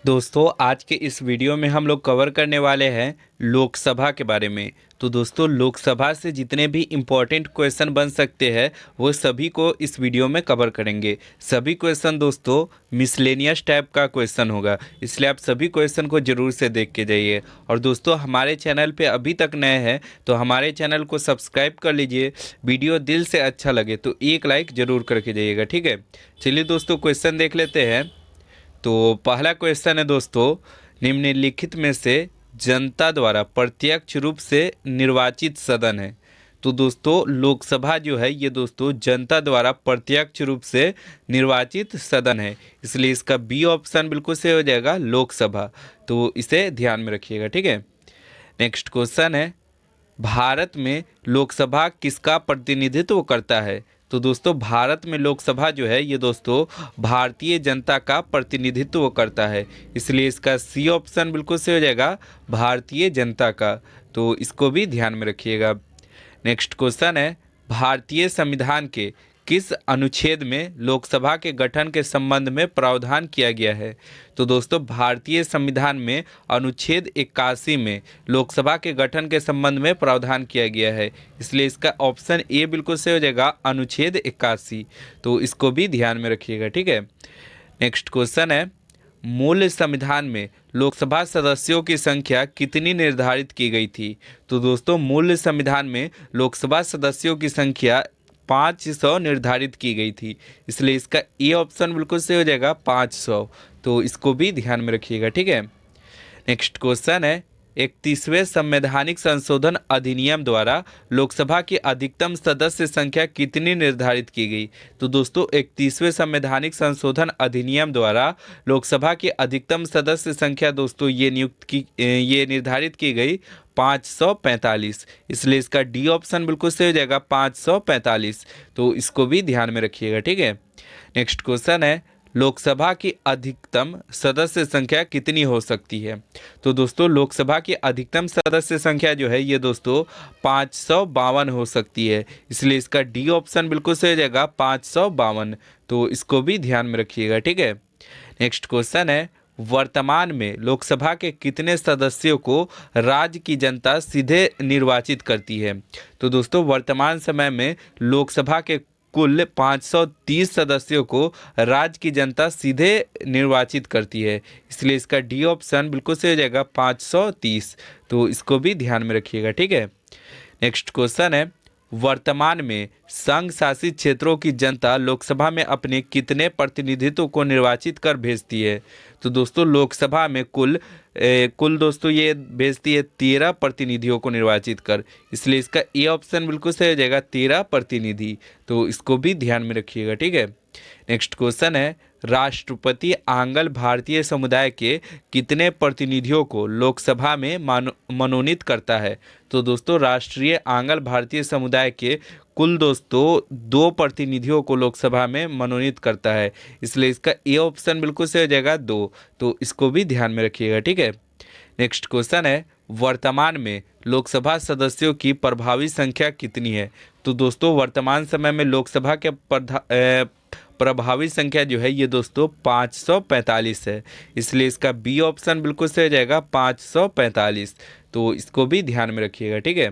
दोस्तों आज के इस वीडियो में हम लोग कवर करने वाले हैं लोकसभा के बारे में। तो दोस्तों लोकसभा से जितने भी इम्पोर्टेंट क्वेश्चन बन सकते हैं वो सभी को इस वीडियो में कवर करेंगे। सभी क्वेश्चन दोस्तों मिसलेनियस टाइप का क्वेश्चन होगा, इसलिए आप सभी क्वेश्चन को ज़रूर से देख के जाइए। और दोस्तों हमारे चैनल पे अभी तक नए हैं तो हमारे चैनल को सब्सक्राइब कर लीजिए। वीडियो दिल से अच्छा लगे तो एक लाइक ज़रूर करके जाइएगा, ठीक है। चलिए दोस्तों क्वेश्चन देख लेते हैं। तो पहला क्वेश्चन है दोस्तों, निम्नलिखित में से जनता द्वारा प्रत्यक्ष रूप से निर्वाचित सदन है। तो दोस्तों लोकसभा जो है ये दोस्तों जनता द्वारा प्रत्यक्ष रूप से निर्वाचित सदन है, इसलिए इसका बी ऑप्शन बिल्कुल सही हो जाएगा लोकसभा। तो इसे ध्यान में रखिएगा, ठीक है। नेक्स्ट क्वेश्चन है, भारत में लोकसभा किसका प्रतिनिधित्व करता है। तो दोस्तों भारत में लोकसभा जो है ये दोस्तों भारतीय जनता का प्रतिनिधित्व करता है, इसलिए इसका सी ऑप्शन बिल्कुल सही हो जाएगा भारतीय जनता का। तो इसको भी ध्यान में रखिएगा। नेक्स्ट क्वेश्चन है, भारतीय संविधान के किस अनुच्छेद में लोकसभा के गठन के संबंध में प्रावधान किया गया है। तो दोस्तों भारतीय संविधान में अनुच्छेद 81 में लोकसभा के गठन के संबंध में प्रावधान किया गया है, इसलिए इसका ऑप्शन ए बिल्कुल सही हो जाएगा अनुच्छेद 81। तो इसको भी ध्यान में रखिएगा, ठीक है। नेक्स्ट क्वेश्चन है, मूल संविधान में लोकसभा सदस्यों की संख्या कितनी निर्धारित की गई थी। तो दोस्तों मूल संविधान में लोकसभा सदस्यों की संख्या 500 निर्धारित की गई थी, इसलिए इसका ए ऑप्शन बिल्कुल सही हो जाएगा 500। तो इसको भी ध्यान में रखिएगा, ठीक है। नेक्स्ट क्वेश्चन है, 31वें संवैधानिक संशोधन अधिनियम द्वारा लोकसभा की अधिकतम सदस्य संख्या कितनी निर्धारित की गई। तो दोस्तों 31वें संवैधानिक संशोधन अधिनियम द्वारा लोकसभा की अधिकतम सदस्य संख्या दोस्तों ये निर्धारित की गई 545, इसलिए इसका डी ऑप्शन बिल्कुल सही हो जाएगा 545। तो इसको भी ध्यान में रखिएगा, ठीक है। नेक्स्ट क्वेश्चन है, लोकसभा की अधिकतम सदस्य संख्या कितनी हो सकती है। तो दोस्तों लोकसभा की अधिकतम सदस्य संख्या जो है ये दोस्तों 552 हो सकती है, इसलिए इसका डी ऑप्शन बिल्कुल सही हो जाएगा 552। तो इसको भी ध्यान में रखिएगा, ठीक है। नेक्स्ट क्वेश्चन है, वर्तमान में लोकसभा के कितने सदस्यों को राज्य की जनता सीधे निर्वाचित करती है। तो दोस्तों वर्तमान समय में लोकसभा के कुल 530 सदस्यों को राज्य की जनता सीधे निर्वाचित करती है, इसलिए इसका डी ऑप्शन बिल्कुल सही हो जाएगा 530। तो इसको भी ध्यान में रखिएगा, ठीक है। नेक्स्ट क्वेश्चन है, वर्तमान में संघ शासित क्षेत्रों की जनता लोकसभा में अपने कितने प्रतिनिधित्व को निर्वाचित कर भेजती है। तो दोस्तों लोकसभा में कुल दोस्तों ये भेजती है 13 प्रतिनिधियों को निर्वाचित कर, इसलिए इसका ए ऑप्शन बिल्कुल सही हो जाएगा 13 प्रतिनिधि। तो इसको भी ध्यान में रखिएगा, ठीक है। नेक्स्ट क्वेश्चन है, राष्ट्रपति आंग्ल भारतीय समुदाय के कितने प्रतिनिधियों को लोकसभा में मनोनीत करता है। तो दोस्तों राष्ट्रीय आंग्ल भारतीय समुदाय के कुल दोस्तों 2 प्रतिनिधियों को लोकसभा में मनोनीत करता है, इसलिए इसका ए ऑप्शन बिल्कुल सही हो जाएगा 2। तो इसको भी ध्यान में रखिएगा, ठीक है। नेक्स्ट क्वेश्चन है, वर्तमान में लोकसभा सदस्यों की प्रभावी संख्या कितनी है। तो दोस्तों वर्तमान समय में लोकसभा के प्रभावी संख्या जो है ये दोस्तों 545 है, इसलिए इसका बी ऑप्शन बिल्कुल सही हो जाएगा 545। तो इसको भी ध्यान में रखिएगा, ठीक है।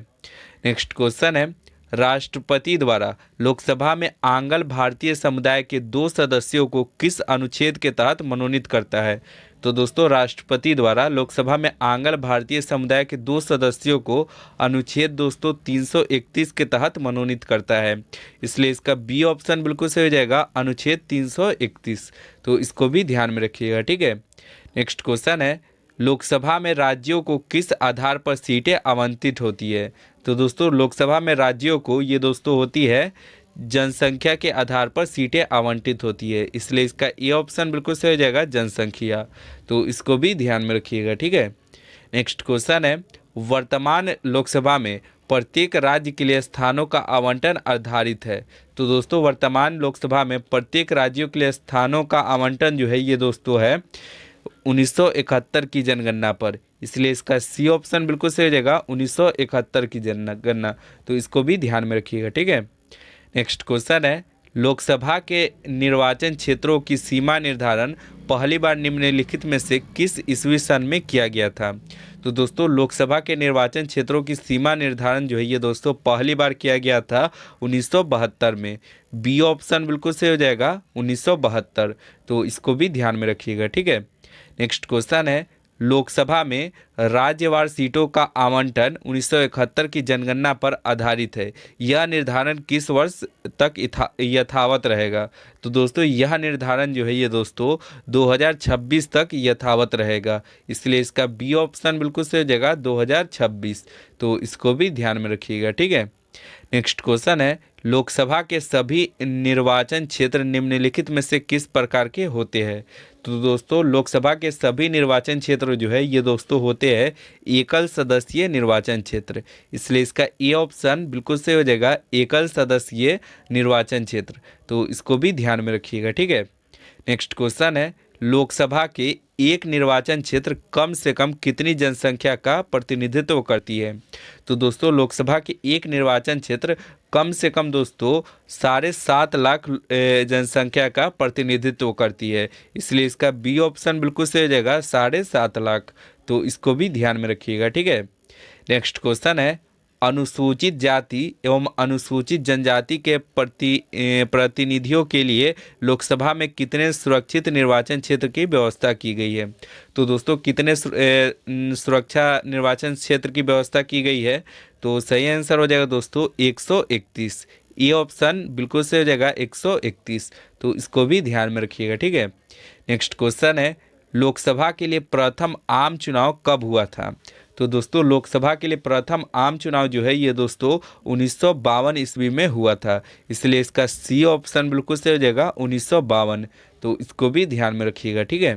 नेक्स्ट क्वेश्चन है, राष्ट्रपति द्वारा लोकसभा में आंग्ल भारतीय समुदाय के 2 सदस्यों को किस अनुच्छेद के तहत मनोनीत करता है। तो दोस्तों राष्ट्रपति द्वारा लोकसभा में आंग्ल भारतीय समुदाय के 2 सदस्यों को अनुच्छेद दोस्तों 331 के तहत मनोनीत करता है, इसलिए इसका बी ऑप्शन बिल्कुल सही हो जाएगा अनुच्छेद 331। तो इसको भी ध्यान में रखिएगा, ठीक है। नेक्स्ट क्वेश्चन है, लोकसभा में राज्यों को किस आधार पर सीटें आवंटित होती है। तो दोस्तों लोकसभा में राज्यों को ये दोस्तों होती है जनसंख्या के आधार पर सीटें आवंटित होती है, इसलिए इसका ए ऑप्शन बिल्कुल सही हो जाएगा जनसंख्या। तो इसको भी ध्यान में रखिएगा, ठीक है। नेक्स्ट क्वेश्चन है, वर्तमान लोकसभा में प्रत्येक राज्य के लिए स्थानों का आवंटन आधारित है। तो दोस्तों वर्तमान लोकसभा में प्रत्येक राज्यों के लिए स्थानों का आवंटन जो है ये दोस्तों है 1971 की जनगणना पर, इसलिए इसका सी ऑप्शन बिल्कुल सही हो जाएगा 1971 की जनगणना। तो इसको भी ध्यान में रखिएगा, ठीक है। नेक्स्ट क्वेश्चन है, लोकसभा के निर्वाचन क्षेत्रों की सीमा निर्धारण पहली बार निम्नलिखित में से किस ईस्वी सन में किया गया था? तो दोस्तों लोकसभा के निर्वाचन क्षेत्रों की सीमा निर्धारण जो है ये दोस्तों पहली बार किया गया था 1972 में। बी ऑप्शन बिल्कुल सही हो जाएगा 1972। तो इसको भी ध्यान में रखिएगा, ठीक है। नेक्स्ट क्वेश्चन है, लोकसभा में राज्यवार सीटों का आवंटन 1971 की जनगणना पर आधारित है। यह निर्धारण किस वर्ष तक यथावत रहेगा? तो दोस्तों यह निर्धारण जो है ये दोस्तों 2026 तक यथावत रहेगा, इसलिए इसका बी ऑप्शन बिल्कुल सही हो जाएगा 2026। तो इसको भी ध्यान में रखिएगा, ठीक है। नेक्स्ट क्वेश्चन है, लोकसभा के सभी निर्वाचन क्षेत्र निम्नलिखित में से किस प्रकार के होते हैं? तो दोस्तों लोकसभा के सभी निर्वाचन क्षेत्र जो है ये दोस्तों होते हैं एकल सदस्यीय निर्वाचन क्षेत्र, इसलिए इसका ए ऑप्शन बिल्कुल सही हो जाएगा एकल सदस्यीय निर्वाचन क्षेत्र। तो इसको भी ध्यान में रखिएगा, ठीक है। नेक्स्ट क्वेश्चन है, लोकसभा के एक निर्वाचन क्षेत्र कम से कम कितनी जनसंख्या का प्रतिनिधित्व करती है? तो दोस्तों लोकसभा के एक निर्वाचन क्षेत्र कम से कम दोस्तों 7.5 लाख जनसंख्या का प्रतिनिधित्व करती है, इसलिए इसका बी ऑप्शन बिल्कुल सही हो जाएगा 7.5 लाख। तो इसको भी ध्यान में रखिएगा, ठीक है। नेक्स्ट क्वेश्चन है, अनुसूचित जाति एवं अनुसूचित जनजाति के प्रतिनिधियों के लिए लोकसभा में कितने सुरक्षित निर्वाचन क्षेत्र की व्यवस्था की गई है? तो दोस्तों कितने सुरक्षा निर्वाचन क्षेत्र की व्यवस्था की गई है? तो सही आंसर हो जाएगा दोस्तों 131। ये ऑप्शन बिल्कुल सही हो जाएगा 131। तो इसको भी ध्यान में रखिएगा, ठीक है। नेक्स्ट क्वेश्चन है, लोकसभा के लिए प्रथम आम चुनाव कब हुआ था? तो दोस्तों लोकसभा के लिए प्रथम आम चुनाव जो है ये दोस्तों 1952 ईस्वी में हुआ था, इसलिए इसका सी ऑप्शन बिल्कुल सही हो जाएगा 1952। तो इसको भी ध्यान में रखिएगा, ठीक है।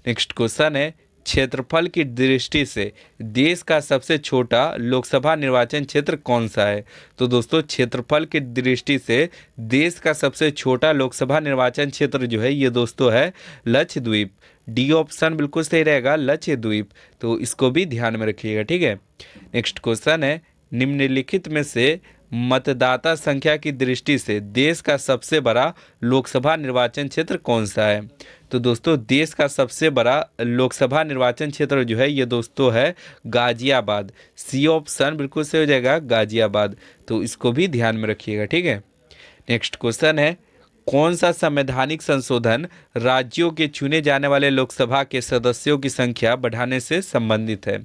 नेक्स्ट क्वेश्चन है, क्षेत्रफल की दृष्टि से देश का सबसे छोटा लोकसभा निर्वाचन क्षेत्र कौन सा है? तो दोस्तों क्षेत्रफल की दृष्टि से देश का सबसे छोटा लोकसभा निर्वाचन क्षेत्र जो है ये दोस्तों है लक्षद्वीप। डी ऑप्शन बिल्कुल सही रहेगा लक्षद्वीप। तो इसको भी ध्यान में रखिएगा, ठीक है। नेक्स्ट क्वेश्चन है, निम्नलिखित में से मतदाता संख्या की दृष्टि से देश का सबसे बड़ा लोकसभा निर्वाचन क्षेत्र कौन सा है? तो दोस्तों देश का सबसे बड़ा लोकसभा निर्वाचन क्षेत्र जो है ये दोस्तों है गाजियाबाद। सी ऑप्शन बिल्कुल सही हो जाएगा गाजियाबाद। तो इसको भी ध्यान में रखिएगा, ठीक है। नेक्स्ट क्वेश्चन है, कौन सा संवैधानिक संशोधन राज्यों के चुने जाने वाले लोकसभा के सदस्यों की संख्या बढ़ाने से संबंधित है?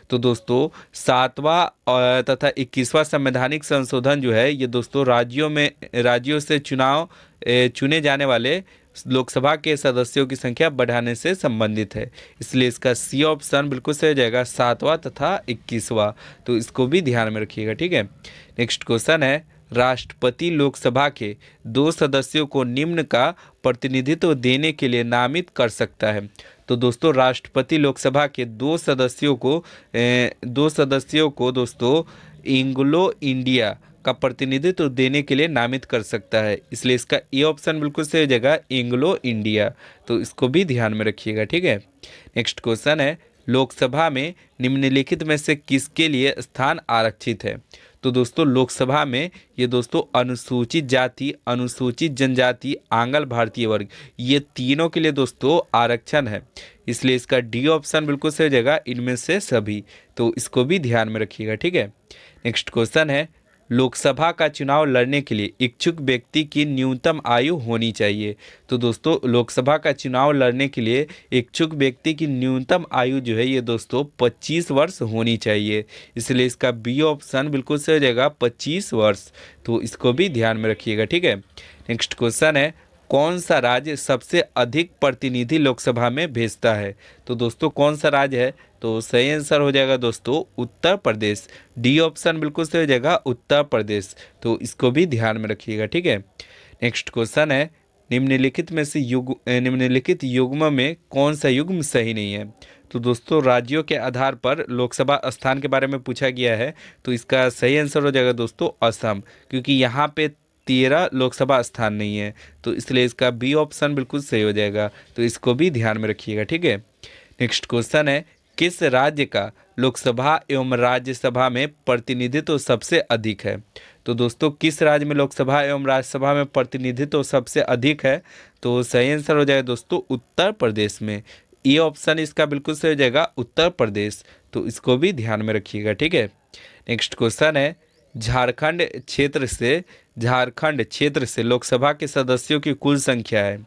तो दोस्तों 7वां तथा 21वां संवैधानिक संशोधन जो है ये दोस्तों राज्यों से चुने जाने वाले लोकसभा के सदस्यों की संख्या बढ़ाने से संबंधित है, इसलिए इसका सी ऑप्शन बिल्कुल सही हो जाएगा 7वां तथा 21वां। तो इसको भी ध्यान में रखिएगा, ठीक है। नेक्स्ट क्वेश्चन है, राष्ट्रपति लोकसभा के 2 सदस्यों को निम्न का प्रतिनिधित्व देने के लिए नामित कर सकता है? तो दोस्तों राष्ट्रपति लोकसभा के 2 सदस्यों को दोस्तों एंग्लो इंडिया का प्रतिनिधित्व देने के लिए नामित कर सकता है, इसलिए इसका ए ऑप्शन बिल्कुल सही हो जाएगा एंग्लो इंडिया। तो इसको भी ध्यान में रखिएगा, ठीक है। नेक्स्ट क्वेश्चन है, लोकसभा में निम्नलिखित में से किसके लिए स्थान आरक्षित है? तो दोस्तों लोकसभा में ये दोस्तों अनुसूचित जाति, अनुसूचित जनजाति, आंगल भारतीय वर्ग ये तीनों के लिए दोस्तों आरक्षण है, इसलिए इसका डी ऑप्शन बिल्कुल सही हो जाएगा इनमें से सभी। तो इसको भी ध्यान में रखिएगा, ठीक है। नेक्स्ट क्वेश्चन है, लोकसभा का चुनाव लड़ने के लिए इच्छुक व्यक्ति की न्यूनतम आयु होनी चाहिए? तो दोस्तों लोकसभा का चुनाव लड़ने के लिए इच्छुक व्यक्ति की न्यूनतम आयु जो है ये दोस्तों 25 वर्ष होनी चाहिए, इसलिए इसका बी ऑप्शन बिल्कुल सही हो जाएगा 25 वर्ष। तो इसको भी ध्यान में रखिएगा, ठीक है। नेक्स्ट क्वेश्चन है, कौन सा राज्य सबसे अधिक प्रतिनिधि लोकसभा में भेजता है? तो दोस्तों कौन सा राज्य है? तो सही आंसर हो जाएगा दोस्तों उत्तर प्रदेश। डी ऑप्शन बिल्कुल सही हो जाएगा उत्तर प्रदेश। तो इसको भी ध्यान में रखिएगा, ठीक है। नेक्स्ट क्वेश्चन है, निम्नलिखित युग्म में कौन सा युग्म सही नहीं है? तो दोस्तों राज्यों के आधार पर लोकसभा स्थान के बारे में पूछा गया है, तो इसका सही आंसर हो जाएगा दोस्तों असम, क्योंकि यहाँ पे 13 लोकसभा स्थान नहीं है, तो इसलिए इसका बी ऑप्शन बिल्कुल सही हो जाएगा। तो इसको भी ध्यान में रखिएगा, ठीक है। नेक्स्ट क्वेश्चन है, किस राज्य का लोकसभा एवं राज्यसभा में प्रतिनिधित्व सबसे अधिक है? तो दोस्तों किस राज्य में लोकसभा एवं राज्यसभा में प्रतिनिधित्व सबसे अधिक है? तो सही आंसर हो जाएगा दोस्तों उत्तर प्रदेश में। ये ऑप्शन इसका बिल्कुल सही हो जाएगा उत्तर प्रदेश। तो इसको भी ध्यान में रखिएगा, ठीक है। नेक्स्ट क्वेश्चन है, झारखंड क्षेत्र से लोकसभा के सदस्यों की कुल संख्या है।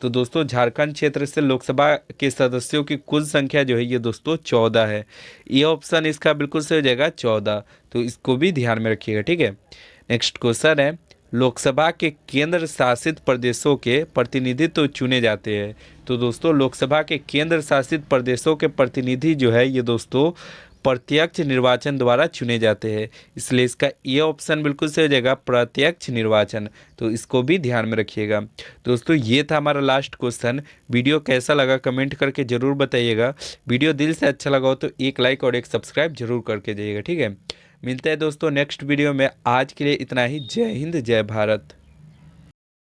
तो दोस्तों झारखंड क्षेत्र से लोकसभा के सदस्यों की कुल संख्या जो है ये दोस्तों 14 है। ये ऑप्शन इसका बिल्कुल सही हो जाएगा 14। तो इसको भी ध्यान में रखिएगा, ठीक है। नेक्स्ट क्वेश्चन है, लोकसभा के केंद्र शासित प्रदेशों के प्रतिनिधित्व चुने जाते हैं। तो दोस्तों लोकसभा के केंद्र शासित प्रदेशों के प्रतिनिधि जो है ये दोस्तों प्रत्यक्ष निर्वाचन द्वारा चुने जाते हैं, इसलिए इसका ये ऑप्शन बिल्कुल सही हो जाएगा प्रत्यक्ष निर्वाचन। तो इसको भी ध्यान में रखिएगा। दोस्तों ये था हमारा लास्ट क्वेश्चन। वीडियो कैसा लगा कमेंट करके ज़रूर बताइएगा। वीडियो दिल से अच्छा लगा हो तो एक लाइक और एक सब्सक्राइब जरूर करके जाइएगा, ठीक है। मिलते हैं दोस्तों नेक्स्ट वीडियो में। आज के लिए इतना ही। जय हिंद, जय भारत।